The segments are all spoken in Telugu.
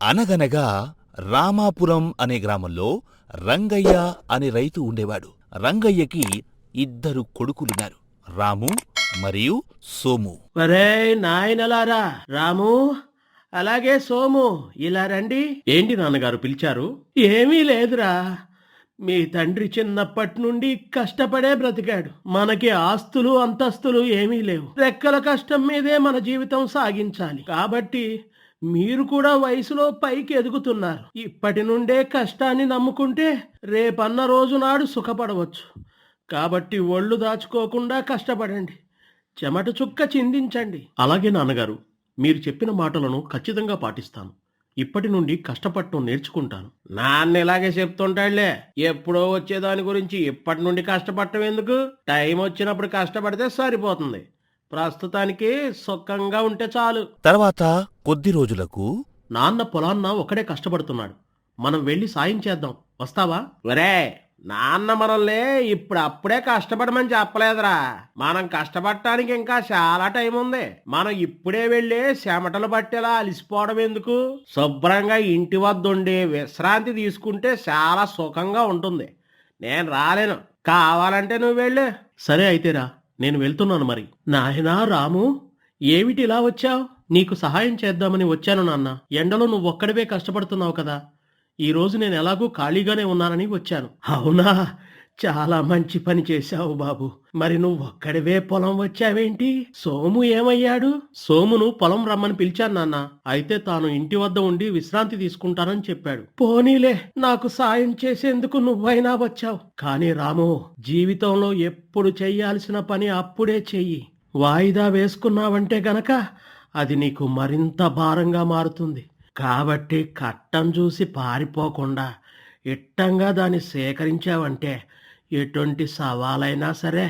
అనగనగా రామాపురం అనే గ్రామంలో రంగయ్య అనే రైతు ఉండేవాడు. రంగయ్యకి 2 కొడుకులున్నారు, రాము మరియు సోము. ఒరేయ్ నాయనలారా, రాము అలాగే సోము ఇలా రండి. ఏంటి నాన్నగారు పిలిచారు? ఏమీ లేదురా, మీ తండ్రి చిన్నప్పటి నుండి కష్టపడే బ్రతికాడు. మనకి ఆస్తులు అంతస్తులు ఏమీ లేవు. రెక్కల కష్టం మీదే మన జీవితం సాగించాలి. కాబట్టి మీరు కూడా వయసులో పైకి ఎదుగుతున్నారు. ఇప్పటి నుండే కష్టాన్ని నమ్ముకుంటే రేపన్న రోజు నాడు సుఖపడవచ్చు. కాబట్టి ఒళ్ళు దాచుకోకుండా కష్టపడండి, చెమట చుక్క చిందించండి. అలాగే నాన్నగారు, మీరు చెప్పిన మాటలను ఖచ్చితంగా పాటిస్తాను. ఇప్పటి నుండి కష్టపడటం నేర్చుకుంటాను. నాన్న ఇలాగే చెప్తుంటాడులే, ఎప్పుడో వచ్చేదాని గురించి ఇప్పటి నుండి కష్టపడటం ఎందుకు? టైం వచ్చినప్పుడు కష్టపడితే సరిపోతుంది. ప్రస్తుతానికి సుఖంగా ఉంటే చాలు. తర్వాత కొద్ది రోజులకు నాన్న పొలాన్న ఒకడే కష్టపడుతున్నాడు. మనం వెళ్ళి సాయం చేద్దాం, వస్తావా? ఒరే, నాన్న మనల్ని అప్పుడే కష్టపడమని చెప్పలేదురా. మనం కష్టపడటానికి ఇంకా చాలా టైం ఉంది. మనం ఇప్పుడే వెళ్ళి చెమటలు పట్టేలా అలిసిపోవడం ఎందుకు? శుభ్రంగా ఇంటి వద్ద ఉండి విశ్రాంతి తీసుకుంటే చాలా సుఖంగా ఉంటుంది. నేను రాలేను, కావాలంటే నువ్వు వెళ్ళు. సరే అయితేరా, నేను వెళ్తున్నాను మరి. నాయనా రాము, ఏమిటి ఇలా వచ్చావు? నీకు సహాయం చేద్దామని వచ్చాను నాన్న. ఎండలో నువ్వు ఒక్కడివే కష్టపడుతున్నావు కదా, ఈ రోజు నేను ఎలాగూ ఖాళీగానే ఉన్నానని వచ్చాను. అవునా, చాలా మంచి పని చేశావు బాబు. మరి నువ్వు ఒక్కడివే పొలం వచ్చావేంటి? సోము ఏమయ్యాడు? సోమును పొలం రమ్మని పిలిచాను నాన్న. అయితే తాను ఇంటి వద్ద ఉండి విశ్రాంతి తీసుకుంటానని చెప్పాడు. పోనీలే, నాకు సాయం చేసేందుకు నువ్వైనా వచ్చావు. కానీ రాము, జీవితంలో ఎప్పుడు చెయ్యాల్సిన పని అప్పుడే చెయ్యి. వాయిదా వేసుకున్నావంటే గనక అది నీకు మరింత భారంగా మారుతుంది. కాబట్టి కట్టం చూసి పారిపోకుండా ఇట్టంగా దాన్ని సేకరించావంటే ఎటువంటి సవాలైనా సరే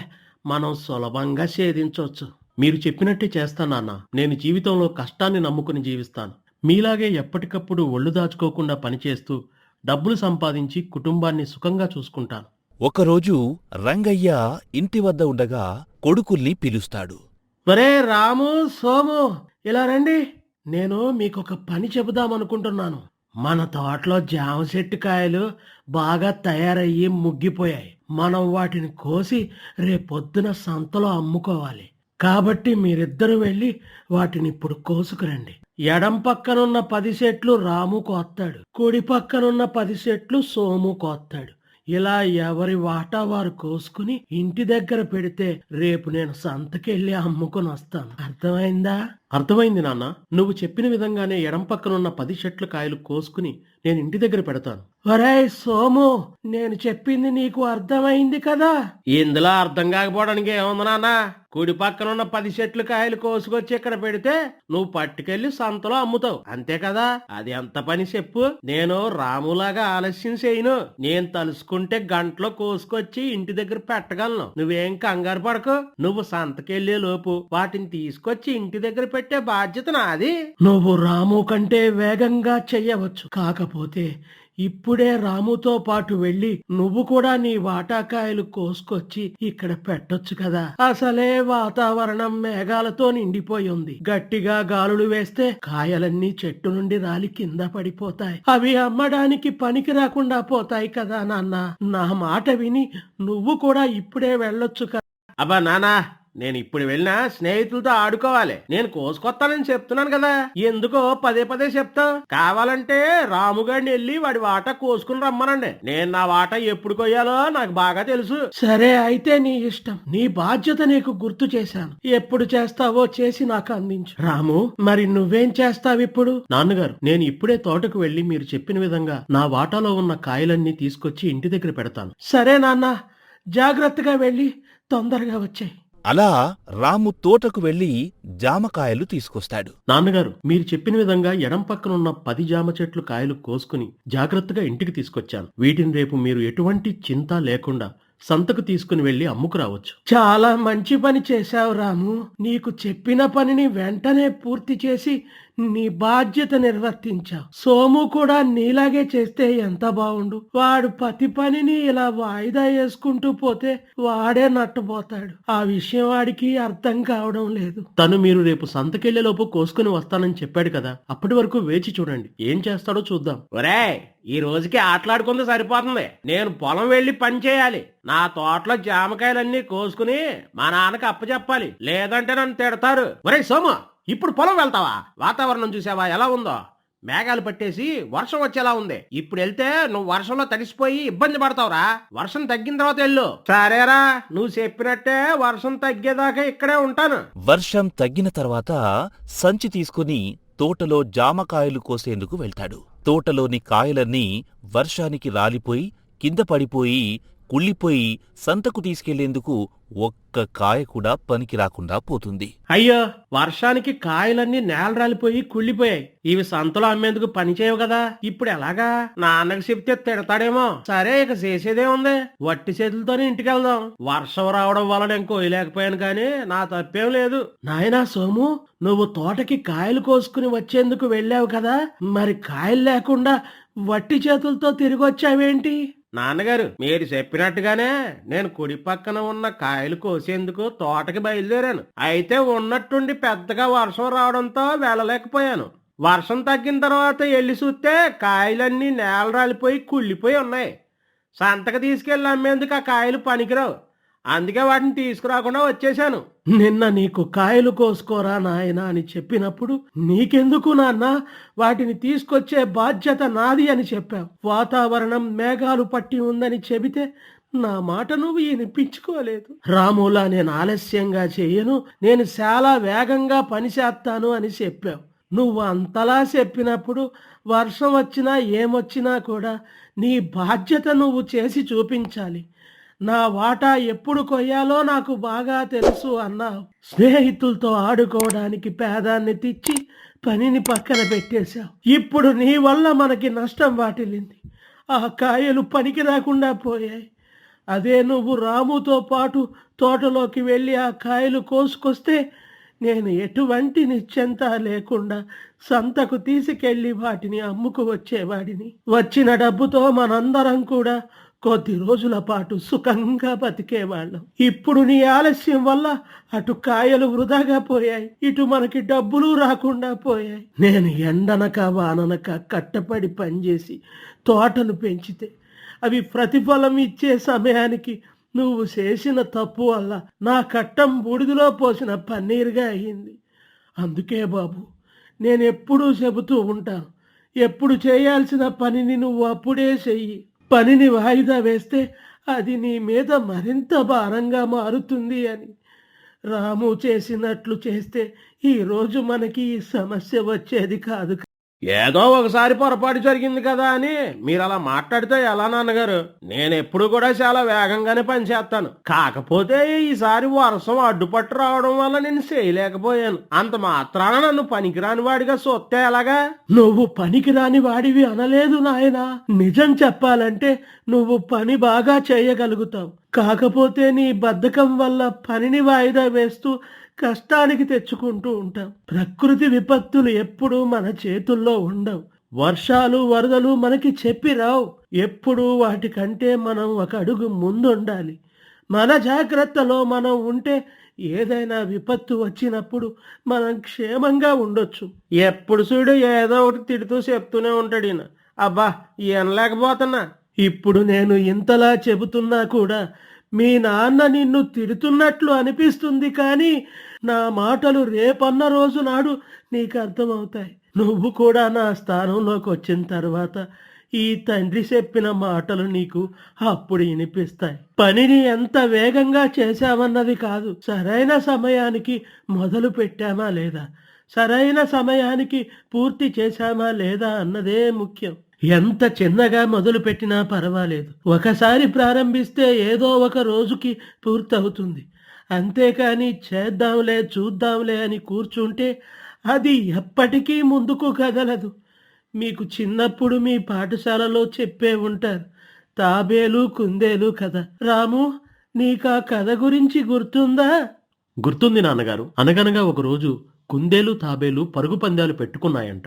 మనం సులభంగా ఛేదించవచ్చు. మీరు చెప్పినట్టే చేస్తానన్నా. నేను జీవితంలో కష్టాన్ని నమ్ముకుని జీవిస్తాను. మీలాగే ఎప్పటికప్పుడు ఒళ్ళు దాచుకోకుండా పనిచేస్తూ డబ్బులు సంపాదించి కుటుంబాన్ని సుఖంగా చూసుకుంటాను. ఒకరోజు రంగయ్య ఇంటి వద్ద ఉండగా కొడుకుల్ని పిలుస్తాడు. ఒరే రాము, సోము ఇలా రండి. నేను మీకొక పని చెబుదామనుకుంటున్నాను. మన తోటలో జామ చెట్టు కాయలు బాగా తయారయ్యి ముగ్గిపోయాయి. మనం వాటిని కోసి రేపొద్దున సంతలో అమ్ముకోవాలి. కాబట్టి మీరిద్దరూ వెళ్ళి వాటిని ఇప్పుడు కోసుకురండి. ఎడం పక్కనున్న 10 చెట్లు రాము కోస్తాడు, కుడి పక్కనున్న 10 చెట్లు సోము కోస్తాడు. ఇలా ఎవరి వాటా వారు కోసుకుని ఇంటి దగ్గర పెడితే రేపు నేను సంతకెళ్ళి అమ్ముకుని వస్తాను. అర్థమైందా? అర్థమైంది నాన్న. నువ్వు చెప్పిన విధంగానే ఎడం పక్కనున్న 10 చెట్ల కాయలు కోసుకుని నేను ఇంటి దగ్గర పెడతాను. ఒరేయ్ సోము, నేను చెప్పింది నీకు అర్థమైంది కదా? ఇందులో అర్థం కాకపోవడానికి ఏముంది నాన్న? కుడి పక్కనున్న 10 చెట్ల కాయలు కోసుకొచ్చి ఇక్కడ పెడితే నువ్వు పట్టుకెళ్లి సంతలో అమ్ముతావు, అంతే కదా? అది ఎంత పని చెప్పు. నేను రాములాగా ఆలస్యం చేయను. నేను తలుసుకుంటే గంటలో కోసుకొచ్చి ఇంటి దగ్గర పెట్టగలను. నువ్వేం కంగారు పడకు. నువ్వు సంతకెళ్లే లోపు వాటిని తీసుకొచ్చి ఇంటి దగ్గర పెట్టే బాధ్యత నాది. నువ్వు రాము కంటే వేగంగా చెయ్యవచ్చు. కాకపోతే ఇప్పుడే రాముతో పాటు వెళ్ళి నువ్వు కూడా నీ వాటాకాయలు కోసుకొచ్చి ఇక్కడ పెట్టొచ్చు కదా. అసలే వాతావరణం మేఘాలతో నిండిపోయి ఉంది. గట్టిగా గాలులు వేస్తే కాయలన్నీ చెట్టు నుండి రాలి కింద పడిపోతాయి. అవి అమ్మడానికి పనికి రాకుండా పోతాయి కదా నాన్న. నా మాట విని నువ్వు కూడా ఇప్పుడే వెళ్ళొచ్చు కదా. అబ్బా నానా, నేను ఇప్పుడు వెళ్ళినా స్నేహితులతో ఆడుకోవాలి. నేను కోసుకొస్తానని చెప్తున్నాను కదా, ఎందుకో పదే పదే చెప్తా. కావాలంటే రాముగాడిని వెళ్ళి వాడి వాటా కోసుకుని రమ్మనండి. నేను నా వాటా ఎప్పుడు కొయ్యాలో నాకు బాగా తెలుసు. సరే అయితే నీ ఇష్టం. నీ బాధ్యత నీకు గుర్తు చేశాను. ఎప్పుడు చేస్తావో చేసి నాకు అందించు. రాము, మరి నువ్వేం చేస్తావు ఇప్పుడు? నాన్నగారు, నేను ఇప్పుడే తోటకు వెళ్ళి మీరు చెప్పిన విధంగా నా వాటాలో ఉన్న కాయలన్నీ తీసుకొచ్చి ఇంటి దగ్గర పెడతాను. సరే నాన్న, జాగ్రత్తగా వెళ్ళి తొందరగా వచ్చాయి. అలా రాము తోటకు వెళ్లి జామకాయలు తీసుకొస్తాడు. నాన్నగారు, మీరు చెప్పిన విధంగా ఎడం పక్కనున్న 10 జామ చెట్లు కాయలు కోసుకుని జాగ్రత్తగా ఇంటికి తీసుకొచ్చాను. వీటిని రేపు మీరు ఎటువంటి చింత లేకుండా సంతకు తీసుకుని వెళ్లి అమ్ముకు రావచ్చు. చాలా మంచి పని చేశావు రాము. నీకు చెప్పిన పనిని వెంటనే పూర్తి చేసి నీ బాధ్యత నిర్వర్తించావు. సోము కూడా నీలాగే చేస్తే ఎంత బావుండు. వాడు ప్రతి పనిని ఇలా వాయిదా వేసుకుంటూ పోతే వాడే నట్టపోతాడు. ఆ విషయం వాడికి అర్థం కావడం లేదు. తను మీరు రేపు సంతకెళ్లేలోపు కోసుకుని వస్తానని చెప్పాడు కదా, అప్పటి వరకు వేచి చూడండి. ఏం చేస్తాడో చూద్దాం. ఒరేయ్, ఈ రోజుకి ఆటలాడుకుంది సరిపోతుంది. నేను పొలం వెళ్లి పని చేయాలి. నా తోటలో జామకాయలన్నీ కోసుకుని మా నాన్నకి అప్పచెప్పాలి, లేదంటే నన్ను తిడతారు. ఒరేయ్ సోము, ఇప్పుడు పొలం వెళ్తావా? వాతావరణం చూసావా ఎలా ఉందో? మేఘాలు పట్టేసి వర్షం వచ్చేలా ఉంది. ఇప్పుడు వెళ్తే నువ్వు వర్షంలో తడిసిపోయి ఇబ్బంది పడతావురా. వర్షం తగ్గిన తర్వాత వెళ్ళు. సరేరా, నువ్వు చెప్పినట్టే వర్షం తగ్గేదాకా ఇక్కడే ఉంటాను. వర్షం తగ్గిన తర్వాత సంచి తీసుకుని తోటలో జామకాయలు కోసేందుకు వెళ్తాడు. తోటలోని కాయలన్నీ వర్షానికి రాలిపోయి కింద పడిపోయి కుళ్ళిపోయి సంతకు తీసుకెళ్లేందుకు ఒక్క కాయ కూడా పనికి రాకుండా పోతుంది. అయ్యో, వర్షానికి కాయలన్నీ నేల రాలిపోయి కుళ్ళిపోయాయి. ఇవి సంతలో అమ్మేందుకు పని చేయవు కదా. ఇప్పుడు ఎలాగా? నాన్నకి చెప్తే తిడతాడేమో. సరే, ఇక చేసేదే ఉంది. వట్టి చేతులతోనే ఇంటికి వెళ్దాం. వర్షం రావడం వల్ల నేను కోయలేకపోయాను కానీ నా తప్పేం లేదు. నాయనా సోము, నువ్వు తోటకి కాయలు కోసుకుని వచ్చేందుకు వెళ్ళావు కదా, మరి కాయలు లేకుండా వట్టి చేతులతో తిరిగి వచ్చావేంటి? నాన్నగారు, మీరు చెప్పినట్టుగానే నేను కుడి పక్కన ఉన్న కాయలు కోసేందుకు తోటకి బయలుదేరాను. అయితే ఉన్నట్టుండి పెద్దగా వర్షం రావడంతో వెళ్ళలేకపోయాను. వర్షం తగ్గిన తర్వాత వెళ్ళి చూస్తే కాయలన్నీ నేల రాలిపోయి కుళ్ళిపోయి ఉన్నాయి. సంతకు తీసుకెళ్ళి అమ్మేందుకు ఆ కాయలు పనికిరావు. అందుకే వాటిని తీసుకురాకుండా వచ్చేశాను. నిన్న నీకు కాయలు కోసుకోరా నాయనా అని చెప్పినప్పుడు నీకెందుకు నాన్న వాటిని తీసుకొచ్చే బాధ్యత నాది అని చెప్పావు. వాతావరణం మేఘాలు పట్టి ఉందని చెబితే నా మాట నువ్వు వినిపించుకోలేదు. రాములా నేను ఆలస్యంగా చెయ్యను, నేను చాలా వేగంగా పని చేస్తాను అని చెప్పావు. నువ్వు అంతలా చెప్పినప్పుడు వర్షం వచ్చినా ఏమొచ్చినా కూడా నీ బాధ్యత నువ్వు చేసి చూపించాలి. నా వాటా ఎప్పుడు కొయ్యాలో నాకు బాగా తెలుసు అన్నావు. స్నేహితులతో ఆడుకోవడానికి పేదాన్ని తెచ్చి పనిని పక్కన పెట్టేశావు. ఇప్పుడు నీ వల్ల మనకి నష్టం వాటిల్లింది. ఆ కాయలు పనికి రాకుండా పోయాయి. అదే నువ్వు రాముతో పాటు తోటలోకి వెళ్ళి ఆ కాయలు కోసుకొస్తే నేను ఎటువంటి నిశ్చింత లేకుండా సంతకు తీసుకెళ్లి వాటిని అమ్ముకు వచ్చేవాడిని. వచ్చిన డబ్బుతో మనందరం కూడా కొద్ది రోజుల పాటు సుఖంగా బతికేవాళ్ళం. ఇప్పుడు నీ ఆలస్యం వల్ల అటు కాయలు వృధాగా పోయాయి, ఇటు మనకి డబ్బులు రాకుండా పోయాయి. నేను ఎండనక వాననక కట్టపడి పనిచేసి తోటను పెంచితే అవి ప్రతిఫలం ఇచ్చే సమయానికి నువ్వు చేసిన తప్పు వల్ల నా కట్టం బూడిదలో పోసిన పన్నీరుగా అయ్యింది. అందుకే బాబు, నేను ఎప్పుడూ చెబుతూ ఉంటాను, ఎప్పుడు చేయాల్సిన పనిని నువ్వు అప్పుడే చెయ్యి. పనిని వాయిదా వేస్తే అది నీ మీద మరింత భారంగా మారుతుంది అని. రాము చేసినట్లు చేస్తే ఈరోజు మనకి ఈ సమస్య వచ్చేది కాదు. ఏదో ఒకసారి పొరపాటు జరిగింది కదా అని మీరు అలా మాట్లాడితే ఎలా నాన్నగారు? నేను ఎప్పుడు కూడా చాలా వేగంగానే పనిచేస్తాను. కాకపోతే ఈసారి వర్షం అడ్డుపట్టు రావడం వల్ల నేను చేయలేకపోయాను. అంత మాత్రాన నన్ను పనికిరాని వాడిగా చూస్తే ఎలాగా? నువ్వు పనికిరాని వాడివి అనలేదు నాయనా. నిజం చెప్పాలంటే నువ్వు పని బాగా చేయగలుగుతావు. కాకపోతే నీ బద్ధకం వల్ల పనిని వాయిదా వేస్తూ కష్టానికి తెచ్చుకుంటూ ఉంటాం. ప్రకృతి విపత్తులు ఎప్పుడూ మన చేతుల్లో ఉండవు. వర్షాలు వరదలు మనకి చెప్పి రావు. ఎప్పుడూ వాటికంటే మనం ఒక అడుగు ముందుండాలి. మన జాగ్రత్తలో మనం ఉంటే ఏదైనా విపత్తు వచ్చినప్పుడు మనం క్షేమంగా ఉండొచ్చు. ఎప్పుడు చూడు ఏదో ఒకటి తిడుతూ చెప్తూనే ఉంటాడు ఈయన. అబ్బా, ఏనలేకపోతున్నా. ఇప్పుడు నేను ఇంతలా చెబుతున్నా కూడా మీ నాన్న నిన్ను తిడుతున్నట్లు అనిపిస్తుంది, కానీ నా మాటలు రేపన్న రోజు నాడు నీకు అర్థమవుతాయి. నువ్వు కూడా నా స్థానంలోకి వచ్చిన తర్వాత ఈ తండ్రి చెప్పిన మాటలు నీకు అప్పుడు వినిపిస్తాయి. పనిని ఎంత వేగంగా చేశామన్నది కాదు, సరైన సమయానికి మొదలు పెట్టామా లేదా, సరైన సమయానికి పూర్తి చేశామా లేదా అన్నదే ముఖ్యం. ఎంత చిన్నగా మొదలు పెట్టినా పర్వాలేదు. ఒకసారి ప్రారంభిస్తే ఏదో ఒక రోజుకి పూర్తవుతుంది. అంతేకాని చేద్దాంలే చూద్దాంలే అని కూర్చుంటే అది ఎప్పటికీ ముందుకు కదలదు. మీకు చిన్నప్పుడు మీ పాఠశాలలో చెప్పే ఉంటారు, తాబేలు కుందేలు కథ. రాము, నీకా కథ గురించి గుర్తుందా? గుర్తుంది నాన్నగారు. అనగనగా ఒక రోజు కుందేలు తాబేలు పరుగు పందాలు పెట్టుకున్నాయంట.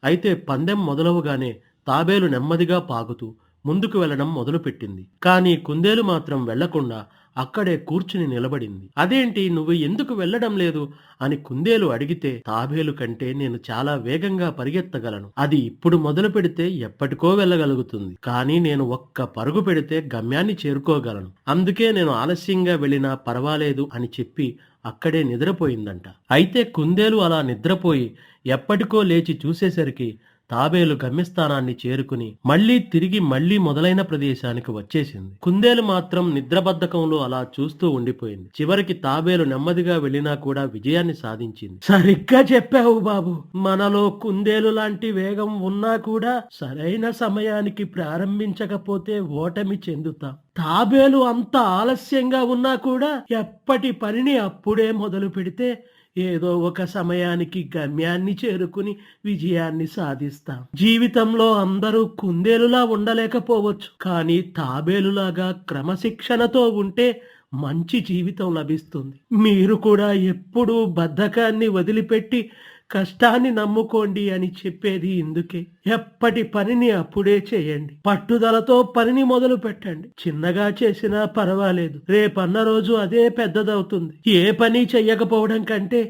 అయితే పందెం మొదలవగానే తాబేలు నెమ్మదిగా పాగుతూ ముందుకు వెళ్లడం మొదలుపెట్టింది. కానీ కుందేలు మాత్రం వెళ్లకుండా అక్కడే కూర్చుని నిలబడింది. అదేంటి నువ్వు ఎందుకు వెళ్లడం లేదు అని కుందేలు అడిగితే, తాబేలు కంటే నేను చాలా వేగంగా పరిగెత్తగలను. అది ఇప్పుడు మొదలు పెడితే ఎప్పటికో వెళ్ళగలుగుతుంది. కానీ నేను ఒక్క పరుగు పెడితే గమ్యాన్ని చేరుకోగలను. అందుకే నేను ఆలస్యంగా వెళ్ళినా పర్వాలేదు అని చెప్పి అక్కడే నిద్రపోయిందంట. అయితే కుందేలు అలా నిద్రపోయి ఎప్పటికో లేచి చూసేసరికి తాబేలు గమ్యస్థానాన్ని చేరుకుని మళ్ళీ మొదలైన ప్రదేశానికి వచ్చేసింది. కుందేలు మాత్రం నిద్రబద్ధకంలో అలా చూస్తూ ఉండిపోయింది. చివరికి తాబేలు నెమ్మదిగా వెళ్ళినా కూడా విజయాన్ని సాధించింది. సరిగ్గా చెప్పావు బాబు. మనలో కుందేలు లాంటి వేగం ఉన్నా కూడా సరైన సమయానికి ప్రారంభించకపోతే ఓటమి చెందుతాం. తాబేలు అంత ఆలస్యంగా ఉన్నా కూడా ఎప్పటి పనిని అప్పుడే మొదలు పెడితే ఏదో ఒక సమయానికి గమ్యాన్ని చేరుకుని విజయాన్ని సాధిస్తాం. జీవితంలో అందరూ కుందేలులా ఉండలేకపోవచ్చు, కానీ తాబేలులాగా క్రమశిక్షణతో ఉంటే మంచి జీవితం లభిస్తుంది. మీరు కూడా ఎప్పుడూ బద్ధకాన్ని వదిలిపెట్టి కష్టాన్ని నమ్ముకోండి అని చెప్పేది ఇందుకే. ఎప్పటి పనిని అప్పుడే చేయండి. పట్టుదలతో పనిని మొదలు పెట్టండి. చిన్నగా చేసినా పర్వాలేదు, రేపన్న రోజు అదే పెద్దదవుతుంది. ఏ పని చెయ్యకపోవడం కంటే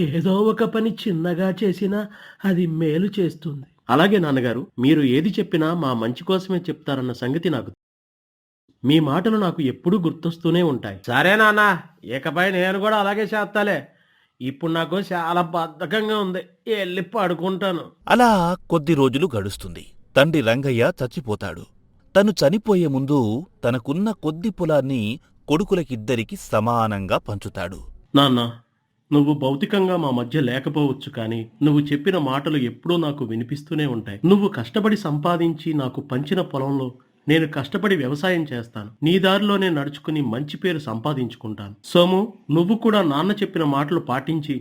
ఏదో ఒక పని చిన్నగా చేసినా అది మేలు చేస్తుంది. అలాగే నాన్నగారు, మీరు ఏది చెప్పినా మా మంచి కోసమే చెప్తారన్న సంగతి నాకు మీ మాటలు నాకు ఎప్పుడూ గుర్తొస్తూనే ఉంటాయి. సరే నాన్న, ఇకపై నేను కూడా అలాగే చేస్తాలే. ఇప్పుడు నాకు చాలా బద్ధకంగా ఉంది, వెళ్ళి పడుకుంటాను. అలా కొద్ది రోజులు గడుస్తుంది. తండ్రి రంగయ్య చచ్చిపోతాడు. తను చనిపోయే ముందు తనకున్న కొద్ది పొలాన్ని కొడుకులకిద్దరికి సమానంగా పంచుతాడు. నాన్న, నువ్వు భౌతికంగా మా మధ్య లేకపోవచ్చు, కానీ నువ్వు చెప్పిన మాటలు ఎప్పుడూ నాకు వినిపిస్తూనే ఉంటాయి. నువ్వు కష్టపడి సంపాదించి నాకు పంచిన పొలంలో నేను కష్టపడి వ్యవసాయం చేస్తాను. నీ దారిలోనే నడుచుకుని మంచి పేరు సంపాదించుకుంటాను. సోము, నువ్వు కూడా నాన్న చెప్పిన మాటలు పాటించి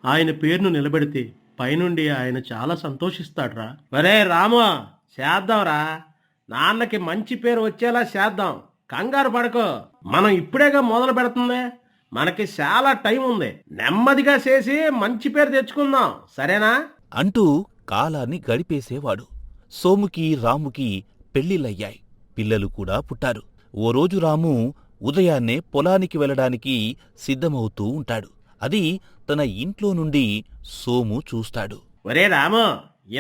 ఆయన పేరును నిలబెడితే పైనుండి ఆయన చాలా సంతోషిస్తాడ్రా. ఒరే రాము, చేద్దాంరా. నాన్నకి మంచి పేరు వచ్చేలా చేద్దాం. కంగారు పడకో. మనం ఇప్పుడేగా మొదలు పెడుతుంది. మనకి చాలా టైం ఉంది. నెమ్మదిగా చేసి మంచి పేరు తెచ్చుకుందాం, సరేనా అంటూ కాలాన్ని గడిపేసేవాడు. సోముకి రాముకి పెళ్లిళ్ళయ్యాయి. పిల్లలు కూడా పుట్టారు. ఓ రోజు రాము ఉదయాన్నే పొలానికి వెళ్ళడానికి సిద్ధమవుతూ ఉంటాడు. అది తన ఇంట్లో నుండి సోము చూస్తాడు. ఒరే రాము,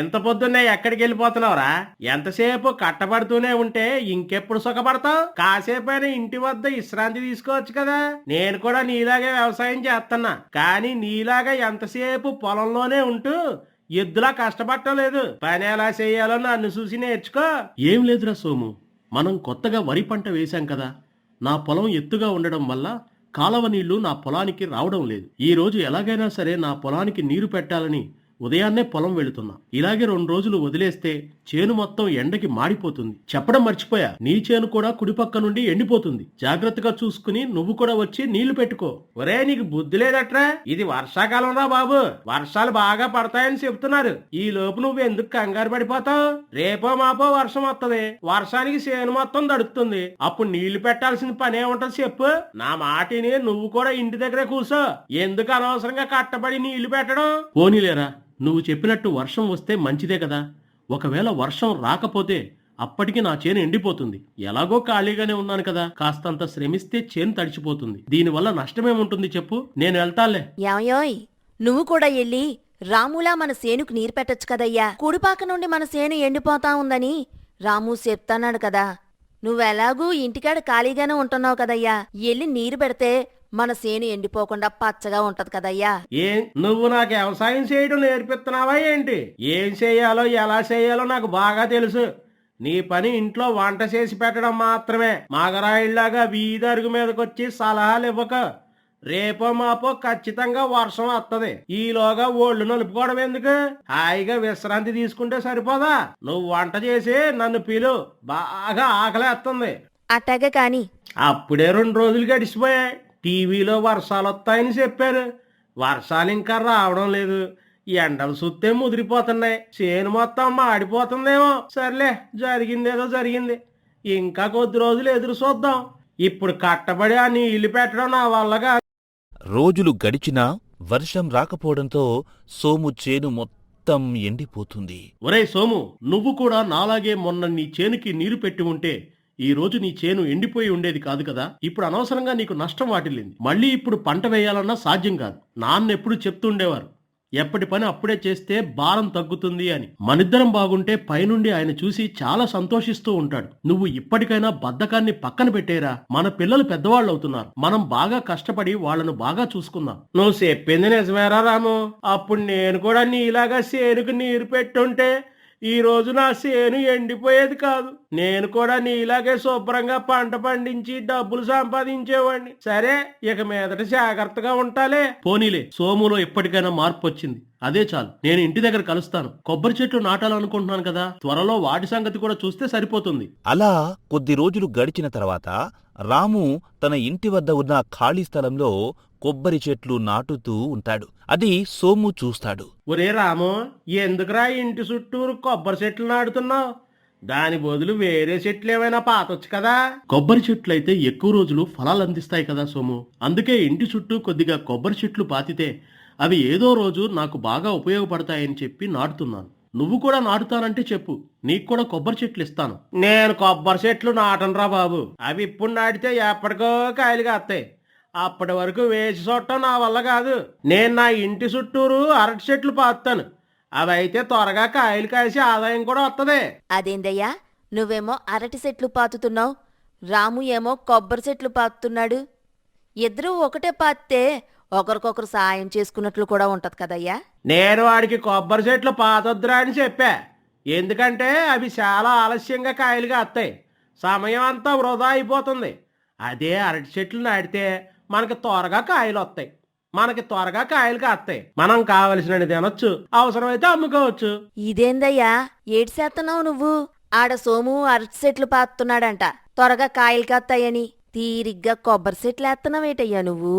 ఎంత పొద్దున్నే ఎక్కడికి వెళ్ళిపోతున్నావురా? ఎంతసేపు కట్టబడుతూనే ఉంటే ఇంకెప్పుడు సుఖపడతావు? కాసేపైనా ఇంటి వద్ద విశ్రాంతి తీసుకోవచ్చు కదా. నేను కూడా నీలాగే వ్యవసాయం చేస్తున్నా, కానీ నీలాగా ఎంతసేపు పొలంలోనే ఉంటూ ఎద్దులా కష్టపడలేదు. పని ఎలా చేయాలో నన్ను చూసి నేర్చుకో. ఏం లేదురా సోము, మనం కొత్తగా వరి పంట వేశాం కదా. నా పొలం ఎత్తుగా ఉండడం వల్ల కాలవ నీళ్లు నా పొలానికి రావడం లేదు. ఈ రోజు ఎలాగైనా సరే నా పొలానికి నీరు పెట్టాలని ఉదయాన్నే పొలం వెళుతున్నా. ఇలాగే 2 రోజులు వదిలేస్తే చేను మొత్తం ఎండకి మాడిపోతుంది. చెప్పడం మర్చిపోయా, నీ చేను కూడా కుడిపక్క నుండి ఎండిపోతుంది. జాగ్రత్తగా చూసుకుని నువ్వు కూడా వచ్చి నీళ్లు పెట్టుకో. ఒరే, నీకు బుద్ధి లేదట్రా? ఇది వర్షాకాలం రా బాబు. వర్షాలు బాగా పడతాయని చెప్తున్నారు. ఈ లోపు నువ్వు ఎందుకు కంగారు పడిపోతావు? రేపో మాపో వర్షం వస్తుంది. వర్షానికి చేను మొత్తం దడుతుంది. అప్పుడు నీళ్లు పెట్టాల్సిన పనే ఉంటది చెప్పు. నా మాటిని నువ్వు కూడా ఇంటి దగ్గరే కూర్చో. ఎందుకు అనవసరంగా కట్టబడి నీళ్లు పెట్టడం? పోనీలేరా, నువ్వు చెప్పినట్టు వర్షం వస్తే మంచిదే కదా. ఒకవేళ వర్షం రాకపోతే అప్పటికి నా చేను ఎండిపోతుంది. ఎలాగో ఖాళీగానే ఉన్నాను కదా, కాస్తంత శ్రమిస్తే చేను తడిచిపోతుంది. దీనివల్ల నష్టమేముంటుంది చెప్పు. నేను వెళ్తాలే. యాయోయ్, నువ్వు కూడా ఎళ్ళి రాములా మన సేనుకు నీరు పెట్టొచ్చు కదయ్యా. కుడిపాక నుండి మన సేను ఎండిపోతా ఉందని రాము చెప్తాన్నాడు కదా. నువ్వెలాగూ ఇంటికాడ ఖాళీగానే ఉంటున్నావు కదయ్యా. ఎల్లి నీరు పెడితే మన సేను ఎండిపోకుండా పచ్చగా ఉంటది కదయ్యా. నువ్వు నాకు వ్యవసాయం చేయడం నేర్పిస్తున్నావా ఏంటి? ఏం చేయాలో ఎలా చేయాలో నాకు బాగా తెలుసు. నీ పని ఇంట్లో వంట చేసి పెట్టడం మాత్రమే. మగరాయిల్లాగా వీధి అరుగు మీదకొచ్చి సలహాలు ఇవ్వక. రేపో మాపో ఖచ్చితంగా వర్షం వస్తది. ఈలోగా ఒళ్ళు నలుపుకోవడం ఎందుకు? హాయిగా విశ్రాంతి తీసుకుంటే సరిపోదా? నువ్వు వంట చేసి నన్ను పిలు, బాగా ఆకలేస్తుంది. అట్టగా కాని. అప్పుడే 2 రోజులు గడిచిపోయాయి. టీవీలో వర్షాలు వస్తాయని చెప్పారు. వర్షాలు ఇంకా రావడం లేదు. ఎండలు సుత్తే ముదిరిపోతున్నాయి. చేను మొత్తం మాడిపోతుందేమో. సర్లే, జరిగిందేదో జరిగింది. ఇంకా కొద్ది రోజులు ఎదురు చూద్దాం. ఇప్పుడు కట్టబడి ఆ నీళ్లు పెట్టడం నా వల్లగా. రోజులు గడిచినా వర్షం రాకపోవడంతో సోము చేను మొత్తం ఎండిపోతుంది. ఒరేయ్ సోము, నువ్వు కూడా నాలాగే మొన్న నీ చేనుకి నీరు పెట్టి ఉంటే ఈ రోజు నీ చేను ఎండిపోయి ఉండేది కాదు కదా. ఇప్పుడు అనవసరంగా నీకు నష్టం వాటిల్లింది. మళ్ళీ ఇప్పుడు పంట వేయాలన్నా సాధ్యం కాదు. నాన్న ఎప్పుడు చెప్తుండేవారు, ఎప్పటి పని అప్పుడే చేస్తే భారం తగ్గుతుంది అని. మనిద్దరం బాగుంటే పైనుండి ఆయన చూసి చాలా సంతోషిస్తూ ఉంటాడు. నువ్వు ఇప్పటికైనా బద్ధకాన్ని పక్కన పెట్టేరా. మన పిల్లలు పెద్దవాళ్ళు అవుతున్నారు. మనం బాగా కష్టపడి వాళ్ళను బాగా చూసుకుందాం. నువ్వు చెప్పింది నిజమేరా రాము. అప్పుడు నేను కూడా నీలాగా చేనుకు నీరు పెట్టుంటే ఈ రోజు నా చేను ఎండిపోయేది కాదు. నేను కూడా నీలాగే శుభ్రంగా పంట పండించి డబ్బులు సంపాదించేవాడిని. సరే, ఇక మీదట జాగ్రత్తగా ఉంటాలే. పోనీలే, సోములో ఎప్పటికైనా మార్పు వచ్చింది. అదే చాలు. నేను ఇంటి దగ్గర కలుస్తాను. కొబ్బరి చెట్లు నాటాలనుకుంటున్నాను కదా, త్వరలో వాటి సంగతి కూడా చూస్తే సరిపోతుంది. అలా కొద్ది రోజులు గడిచిన తర్వాత రాము తన ఇంటి వద్ద ఉన్న ఖాళీ స్థలంలో కొబ్బరి చెట్లు నాటుతూ ఉంటాడు. అది సోము చూస్తాడు. ఒరే రాము, ఎందుకురా ఇంటి చుట్టూరు కొబ్బరి చెట్లు నాటుతున్నావు? దాని బదులు వేరే చెట్లు ఏమైనా పాతొచ్చు కదా. కొబ్బరి చెట్లు అయితే ఎక్కువ రోజులు ఫలాలు అందిస్తాయి కదా సోము. అందుకే ఇంటి చుట్టూ కొద్దిగా కొబ్బరి చెట్లు పాతితే అవి ఏదో రోజు నాకు బాగా ఉపయోగపడతాయని చెప్పి నాటుతున్నాను. నువ్వు కూడా నాటుతానంటే చెప్పు, నీకు కూడా కొబ్బరి చెట్లు ఇస్తాను. నేను కొబ్బరి చెట్లు నాటనురా బాబు. అవి ఇప్పుడు నాటితే ఎప్పటికో కాయలుగా వస్తాయి. అప్పటి వరకు వేసి చూడటం నా వల్ల కాదు. నేను నా ఇంటి చుట్టూరు అరటి చెట్లు పాతాను. అవి అయితే త్వరగా కాయలు కాసి ఆదాయం కూడా వస్తుంది. అదేందయ్యా, నువ్వేమో అరటి చెట్లు పాతుతున్నావు, రాము ఏమో కొబ్బరి చెట్లు పాతుతున్నాడు. ఇద్దరూ ఒకటే పాతితే ఒకరికొకరు సాయం చేసుకున్నట్లు కూడా ఉంటది కదయ్యా. నేను వాడికి కొబ్బరి చెట్లు పాతొద్దురా అని చెప్పా. ఎందుకంటే అవి చాలా ఆలస్యంగా కాయలుగా వస్తాయి. సమయం అంతా వృధా అయిపోతుంది. అదే అరటి చెట్లు నాటితే మనకి త్వరగా కాయలు వస్తాయి. మనకి త్వరగా కాయలు కాస్తాయి. మనం కావలసినది తినొచ్చు, అవసరమైతే అమ్ముకోవచ్చు. ఇదేందయ్యా, ఏడు చేస్తున్నావు నువ్వు? ఆడ సోము అరటి చెట్లు పాతున్నాడంట, త్వరగా కాయలు కాస్తాయని. తీరిగ్గా కొబ్బరి చెట్లు వేస్తున్నావేటయ్యా నువ్వు?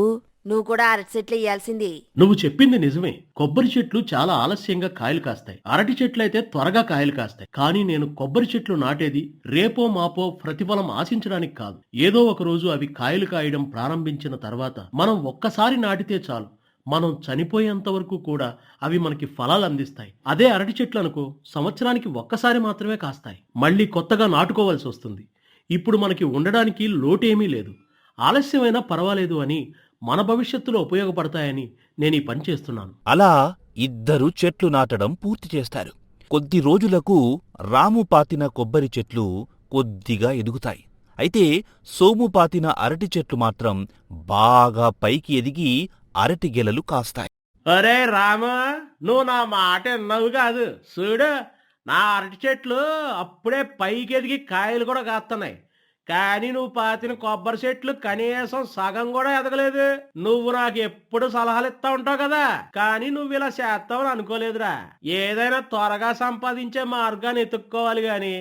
నువ్వు కూడా అరటి చెట్లు వేయాల్సింది. నువ్వు చెప్పింది నిజమే. కొబ్బరి చెట్లు చాలా ఆలస్యంగా కాయలు కాస్తాయి. అరటి చెట్లు అయితే త్వరగా కాయలు కాస్తాయి. కానీ నేను కొబ్బరి చెట్లు నాటేది రేపో మాపో ప్రతిఫలం ఆశించడానికి కాదు. ఏదో ఒక రోజు అవి కాయలు కాయడం ప్రారంభించిన తర్వాత మనం ఒక్కసారి నాటితే చాలు, మనం చనిపోయేంత వరకు కూడా అవి మనకి ఫలాలు అందిస్తాయి. అదే అరటి చెట్లు అనుకో, సంవత్సరానికి ఒక్కసారి మాత్రమే కాస్తాయి. మళ్ళీ కొత్తగా నాటుకోవాల్సి వస్తుంది. ఇప్పుడు మనకి ఉండడానికి లోటేమీ లేదు. ఆలస్యమైనా పర్వాలేదు అని, మన భవిష్యత్తులో ఉపయోగపడతాయని నేను ఈ పని చేస్తున్నాను. అలా ఇద్దరు చెట్లు నాటడం పూర్తి చేస్తారు. కొద్ది రోజులకు రాము పాతిన కొబ్బరి చెట్లు కొద్దిగా ఎదుగుతాయి. అయితే సోము పాతిన అరటి చెట్లు మాత్రం బాగా పైకి ఎదిగి అరటి గెలలు కాస్తాయి. అరే రామ, నువ్వు నా మాట విన్నావు కాదు. చూడు, నా అరటి చెట్లు అప్పుడే పైకి ఎదిగి కాయలు కూడా కాస్తున్నాయి. కానీ నువ్వు పాతిన కొబ్బరి చెట్లు కనీసం సగం కూడా ఎదగలేదు. నువ్వు నాకు ఎప్పుడు సలహాలు ఇస్తా ఉంటావు కదా, కానీ నువ్వు ఇలా చేస్తావని అనుకోలేదురా. ఏదైనా త్వరగా సంపాదించే మార్గాన్ని ఎత్తుక్కోవాలి గాని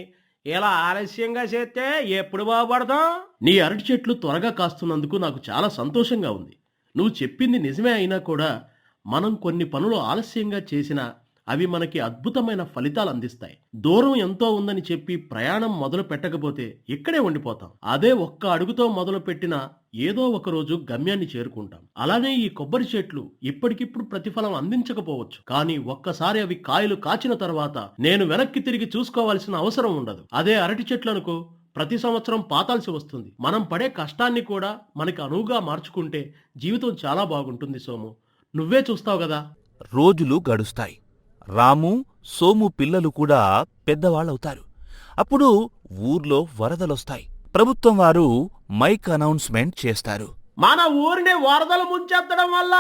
ఇలా ఆలస్యంగా చేస్తే ఎప్పుడు బాగుపడతాం? నీ అరటి చెట్లు త్వరగా కాస్తున్నందుకు నాకు చాలా సంతోషంగా ఉంది. నువ్వు చెప్పింది నిజమే అయినా కూడా మనం కొన్ని పనులు ఆలస్యంగా చేసినా అవి మనకి అద్భుతమైన ఫలితాలు అందిస్తాయి. దూరం ఎంతో ఉందని చెప్పి ప్రయాణం మొదలు పెట్టకపోతే ఇక్కడే ఉండిపోతాం. అదే ఒక్క అడుగుతో మొదలు పెట్టినా ఏదో ఒక రోజు గమ్యాన్ని చేరుకుంటాం. అలానే ఈ కొబ్బరి చెట్లు ఇప్పటికిప్పుడు ప్రతిఫలం అందించకపోవచ్చు, కానీ ఒక్కసారి అవి కాయలు కాచిన తర్వాత నేను వెనక్కి తిరిగి చూసుకోవాల్సిన అవసరం ఉండదు. అదే అరటి చెట్లనుకో, ప్రతి సంవత్సరం పాతాల్సి వస్తుంది. మనం పడే కష్టాన్ని కూడా మనకి అనువుగా మార్చుకుంటే జీవితం చాలా బాగుంటుంది సోము. నువ్వే చూస్తావు కదా. రోజులు గడుస్తాయి. రాము, సోము పిల్లలు కూడా పెద్దవాళ్ళవుతారు. అప్పుడు ఊర్లో వరదలొస్తాయి. ప్రభుత్వం వారు మైక్ అనౌన్స్మెంట్ చేస్తారు. మన ఊరిని వరదలు ముంచెత్తడం వల్ల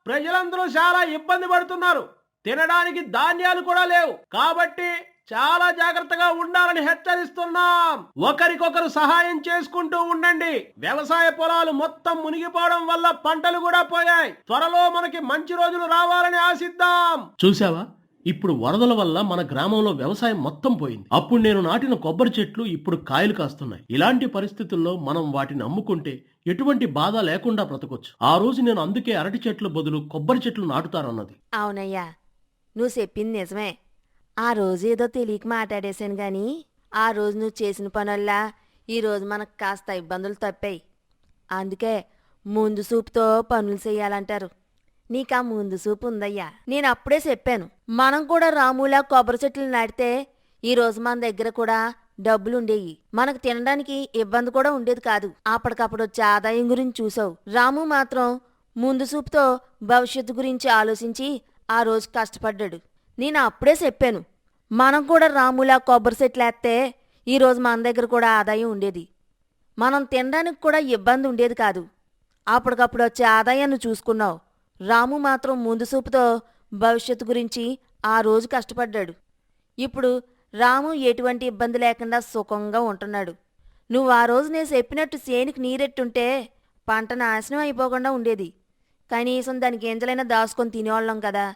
ప్రజలందరూ చాలా ఇబ్బంది పడుతున్నారు. తినడానికి ధాన్యాలు కూడా లేవు. కాబట్టి చాలా జాగ్రత్తగా ఉండాలని హెచ్చరిస్తున్నాం. ఒకరికొకరు సహాయం చేసుకుంటూ ఉండండి. వ్యవసాయ పొలాలు మొత్తం మునిగిపోవడం వల్ల పంటలు కూడా పోయాయి. త్వరలో మనకి మంచి రోజులు రావాలని ఆశిద్దాం. చూసావా, ఇప్పుడు వరదల వల్ల మన గ్రామంలో వ్యవసాయం మొత్తం పోయింది. అప్పుడు నేను నాటిన కొబ్బరి చెట్లు ఇప్పుడు కాయలు కాస్తున్నాయి. ఇలాంటి పరిస్థితుల్లో మనం వాటిని అమ్ముకుంటే ఎటువంటి బాధ లేకుండా బ్రతకొచ్చు. ఆ రోజు నేను అందుకే అరటి చెట్లు బదులు కొబ్బరి చెట్లు నాటుతానన్నది. అవునయ్యా, నువ్వు చెప్పింది నిజమే. ఆ రోజు ఏదో తెలియక మాట్లాడేశాను గాని, ఆ రోజు నువ్వు చేసిన పనుల్లా ఈరోజు మనకు కాస్త ఇబ్బందులు తప్పాయి. అందుకే ముందు చూపుతో పనులు చెయ్యాలంటారు. నీకా ముందు చూపు ఉందయ్యా. నేను అప్పుడే చెప్పాను, మనం కూడా రాములా కొబ్బరి చెట్లు నాటితే ఈ రోజు మన దగ్గర కూడా డబ్బులుండేయి. మనకు తినడానికి ఇబ్బంది కూడా ఉండేది కాదు. అప్పటికప్పుడు వచ్చే ఆదాయం గురించి చూసావు. రాము మాత్రం ముందు చూపుతో భవిష్యత్తు గురించి ఆలోచించి ఆ రోజు కష్టపడ్డాడు. నేను అప్పుడే చెప్పాను, మనం కూడా రాములా కొబ్బరి చెట్లేస్తే ఈ రోజు మన దగ్గర కూడా ఆదాయం ఉండేది. మనం తినడానికి కూడా ఇబ్బంది ఉండేది కాదు. అప్పటికప్పుడు వచ్చే ఆదాయాన్ని చూసుకున్నావు. రాము మాత్రం ముందు చూపుతో భవిష్యత్తు గురించి ఆ రోజు కష్టపడ్డాడు. ఇప్పుడు రాము ఎటువంటి ఇబ్బంది లేకుండా సుఖంగా ఉంటున్నాడు. నువ్వు ఆ రోజు నేను చెప్పినట్టు సేనికి నీరెట్టుంటే పంట నాశనం అయిపోకుండా ఉండేది. కనీసం దానికి గింజలైనా దాచుకొని తినేవాళ్ళం కదా.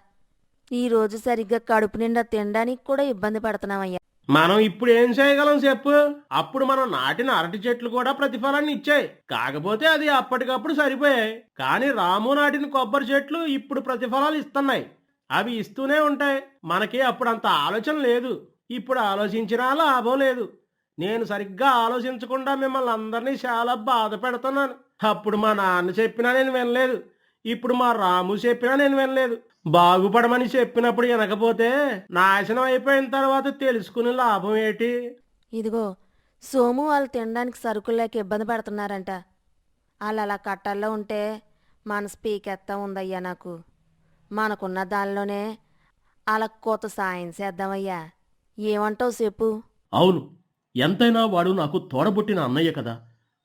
ఈరోజు సరిగ్గా కడుపు నిండా తినడానికి కూడా ఇబ్బంది పడుతున్నామయ్యా. మనం ఇప్పుడు ఏం చేయగలం చెప్పు? అప్పుడు మనం నాటిన అరటి చెట్లు కూడా ప్రతిఫలాన్ని ఇచ్చాయి. కాకపోతే అది అప్పటికప్పుడు సరిపోయాయి. కానీ రాము నాటిన కొబ్బరి చెట్లు ఇప్పుడు ప్రతిఫలాలు ఇస్తున్నాయి. అవి ఇస్తూనే ఉంటాయి. మనకి అప్పుడు అంత ఆలోచన లేదు. ఇప్పుడు ఆలోచించినా లాభం లేదు. నేను సరిగ్గా ఆలోచించకుండా మిమ్మల్ని అందరినీ చాలా బాధ పెడుతున్నాను. అప్పుడు మా నాన్న చెప్పినా నేను వినలేదు. ఇప్పుడు మా రాము చెప్పినా నేను వినలేదు. బాగుపడమని చెప్పినప్పుడు వినకపోతే నాశనం అయిపోయిన తర్వాత తెలుసుకునే లాభం ఏంటి? ఇదిగో సోము వాళ్ళు తినడానికి సరుకులు లేక ఇబ్బంది పడుతున్నారంట. వాళ్ళు అలా కట్టాల్లో ఉంటే మనసు పీకెత్తా ఉందయ్యా నాకు. మనకున్న దానిలోనే అలా కొత్త సాయం చేద్దామయ్యా. ఏమంటావు చెప్పు? అవును, ఎంతైనా వాడు నాకు తోడబుట్టిన అన్నయ్య కదా.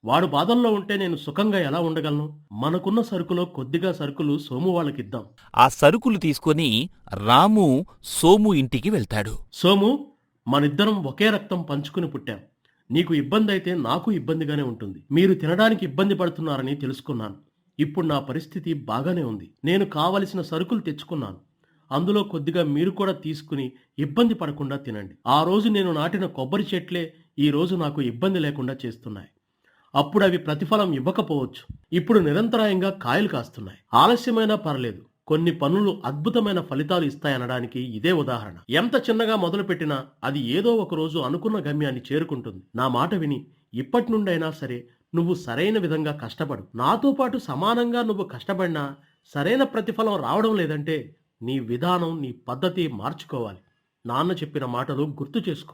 వాడు బాధల్లో ఉంటే నేను సుఖంగా ఎలా ఉండగలను? మనకున్న సరుకులో కొద్దిగా సరుకులు సోము వాళ్ళకిద్దాం. ఆ సరుకులు తీసుకొని రాము సోము ఇంటికి వెళ్తాడు. సోము, మనిద్దరం ఒకే రక్తం పంచుకుని పుట్టాం. నీకు ఇబ్బంది అయితే నాకు ఇబ్బందిగానే ఉంటుంది. మీరు తినడానికి ఇబ్బంది పడుతున్నారని తెలుసుకున్నాను. ఇప్పుడు నా పరిస్థితి బాగానే ఉంది. నేను కావలసిన సరుకులు తెచ్చుకున్నాను. అందులో కొద్దిగా మీరు కూడా తీసుకుని ఇబ్బంది పడకుండా తినండి. ఆ రోజు నేను నాటిన కొబ్బరి చెట్లే ఈ రోజు నాకు ఇబ్బంది లేకుండా చేస్తున్నాయి. అప్పుడు అవి ప్రతిఫలం ఇవ్వకపోవచ్చు. ఇప్పుడు నిరంతరాయంగా కాయలు కాస్తున్నాయి. ఆలస్యమైనా పర్లేదు, కొన్ని పనులు అద్భుతమైన ఫలితాలు ఇస్తాయనడానికి ఇదే ఉదాహరణ. ఎంత చిన్నగా మొదలుపెట్టినా అది ఏదో ఒక రోజు అనుకున్న గమ్యాన్ని చేరుకుంటుంది. నా మాట విని ఇప్పటి నుండైనా సరే నువ్వు సరైన విధంగా కష్టపడు. నాతో పాటు సమానంగా నువ్వు కష్టపడినా సరైన ప్రతిఫలం రావడం లేదంటే నీ విధానం, నీ పద్ధతి మార్చుకోవాలి. నాన్న చెప్పిన మాటలు గుర్తు చేసుకో.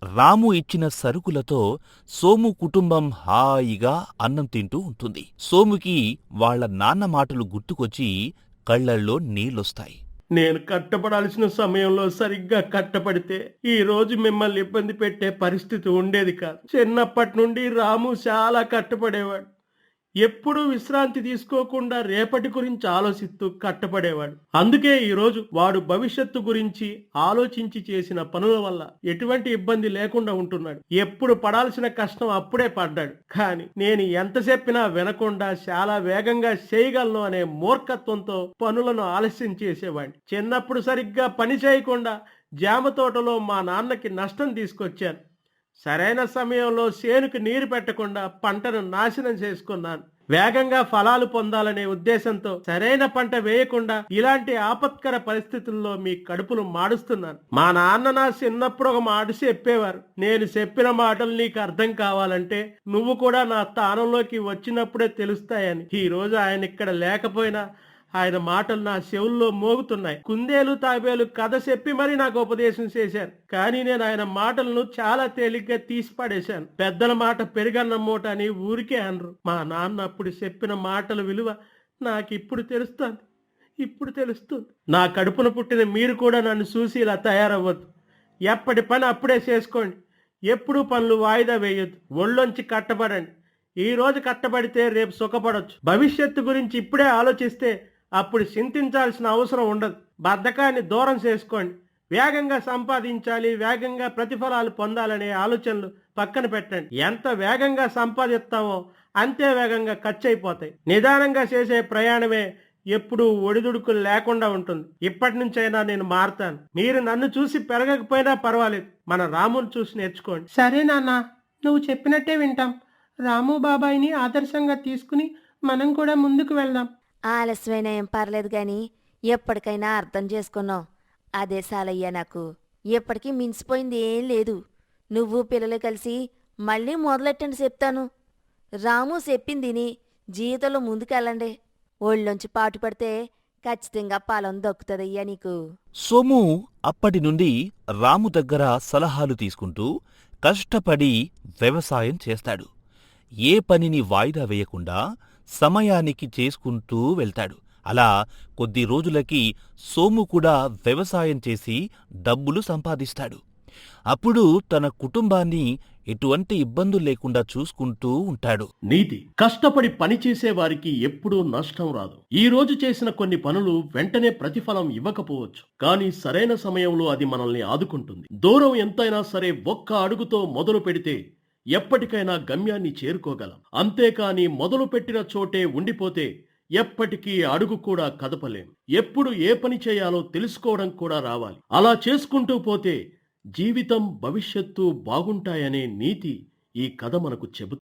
రాము ఇచ్చిన సరుకులతో సోము కుటుంబం హాయిగా అన్నం తింటూ ఉంటుంది. సోముకి వాళ్ళ నాన్న మాటలు గుర్తుకొచ్చి కళ్ళల్లో నీళ్లొస్తాయి. నేను కట్టపడాల్సిన సమయంలో సరిగ్గా కట్టపడితే ఈ రోజు మిమ్మల్ని ఇబ్బంది పెట్టే పరిస్థితి ఉండేది కాదు. చిన్నప్పటి నుండి రాము చాలా కట్టపడేవాడు. ఎప్పుడూ విశ్రాంతి తీసుకోకుండా రేపటి గురించి ఆలోచిస్తూ కట్టపడేవాడు. అందుకే ఈరోజు వాడు భవిష్యత్తు గురించి ఆలోచించి చేసిన పనుల వల్ల ఎటువంటి ఇబ్బంది లేకుండా ఉంటున్నాడు. ఎప్పుడు పడాల్సిన కష్టం అప్పుడే పడ్డాడు. కానీ నేను ఎంత చెప్పినా వినకుండా చాలా వేగంగా చేయగలను అనే మూర్ఖత్వంతో పనులను ఆలస్యం చేసేవాడిని. చిన్నప్పుడు సరిగ్గా పని చేయకుండా జామ తోటలో మా నాన్నకి నష్టం తీసుకొచ్చాను. సరైన సమయంలో చేనుకు నీరు పెట్టకుండా పంటను నాశనం చేసుకున్నాను. వేగంగా ఫలాలు పొందాలనే ఉద్దేశంతో సరైన పంట వేయకుండా ఇలాంటి ఆపత్కర పరిస్థితుల్లో మీ కడుపులు మాడుస్తున్నాను. మా నాన్న నా చిన్నప్పుడు ఒక మాట చెప్పేవారు. నేను చెప్పిన మాటలు నీకు అర్థం కావాలంటే నువ్వు కూడా నా స్థానంలోకి వచ్చినప్పుడే తెలుస్తాయని. ఈ రోజు ఆయన ఇక్కడ లేకపోయినా ఆయన మాటలు నా చెవుల్లో మోగుతున్నాయి. కుందేలు తాబేలు కథ చెప్పి మరీ నాకు ఉపదేశం చేశారు. కానీ నేను ఆయన మాటలను చాలా తేలిగ్గా తీసి పడేశాను. పెద్దల మాట పెరిగన్న మూట అని ఊరికే అనరు. మా నాన్న అప్పుడు చెప్పిన మాటల విలువ నాకు ఇప్పుడు తెలుస్తుంది. నా కడుపున పుట్టిన మీరు కూడా నన్ను చూసి ఇలా తయారవ్వద్దు. ఎప్పటి పని అప్పుడే చేసుకోండి. ఎప్పుడూ పనులు వాయిదా వేయొద్దు. ఒళ్ళొంచి కట్టబడండి. ఈ రోజు కట్టబడితే రేపు సుఖపడొచ్చు. భవిష్యత్తు గురించి ఇప్పుడే ఆలోచిస్తే అప్పుడు చింతించాల్సిన అవసరం ఉండదు. బద్ధకాన్ని దూరం చేసుకోండి. వేగంగా సంపాదించాలి, వేగంగా ప్రతిఫలాలు పొందాలనే ఆలోచనలు పక్కన పెట్టండి. ఎంత వేగంగా సంపాదిస్తామో అంతే వేగంగా ఖర్చు అయిపోతాయి. నిదానంగా చేసే ప్రయాణమే ఎప్పుడూ ఒడిదుడుకులు లేకుండా ఉంటుంది. ఇప్పటి నుంచైనా నేను మారుతాను. మీరు నన్ను చూసి పెరగకపోయినా పర్వాలేదు. మన రాముని చూసి నేర్చుకోండి. సరే నాన్న, నువ్వు చెప్పినట్టే వింటాం. రాము బాబాయిని ఆదర్శంగా తీసుకుని మనం కూడా ముందుకు వెళ్దాం. ఆలస్యమైనా ఏం పర్లేదు గాని ఎప్పటికైనా అర్థం చేసుకున్నావు. అదే సాలయ్యా నాకు. ఎప్పటికీ మించిపోయింది ఏం లేదు. నువ్వు పిల్లలు కలిసి మళ్ళీ మొదలెట్టండి చెప్తాను. రాము చెప్పిందిని జీవితంలో ముందుకెళ్ళండి. ఒళ్ళొంచి పాటు పడితే ఖచ్చితంగా ఫలం దొక్కుతుందయ్యా నీకు. సోము అప్పటి నుండి రాము దగ్గర సలహాలు తీసుకుంటూ కష్టపడి వ్యవసాయం చేస్తాడు. ఏ పనిని వాయిదా వేయకుండా సమయానికి చేసుకుంటూ వెళ్తాడు. అలా కొద్ది రోజులకి సోము కూడా వ్యవసాయం చేసి డబ్బులు సంపాదిస్తాడు. అప్పుడు తన కుటుంబాన్ని ఎటువంటి ఇబ్బందులు లేకుండా చూసుకుంటూ ఉంటాడు. నీతి: కష్టపడి పని చేసే వారికి ఎప్పుడూ నష్టం రాదు. ఈ రోజు చేసిన కొన్ని పనులు వెంటనే ప్రతిఫలం ఇవ్వకపోవచ్చు, కానీ సరైన సమయంలో అది మనల్ని ఆదుకుంటుంది. దూరం ఎంతైనా సరే ఒక్క అడుగుతో మొదలు పెడితే ఎప్పటికైనా గమ్యాన్ని చేరుకోగలం. అంతేకాని మొదలుపెట్టిన చోటే ఉండిపోతే ఎప్పటికీ అడుగు కూడా కదపలేం. ఎప్పుడు ఏ పని చేయాలో తెలుసుకోవడం కూడా రావాలి. అలా చేసుకుంటూ పోతే జీవితం, భవిష్యత్తు బాగుంటాయనే నీతి ఈ కథ మనకు చెబుతుంది.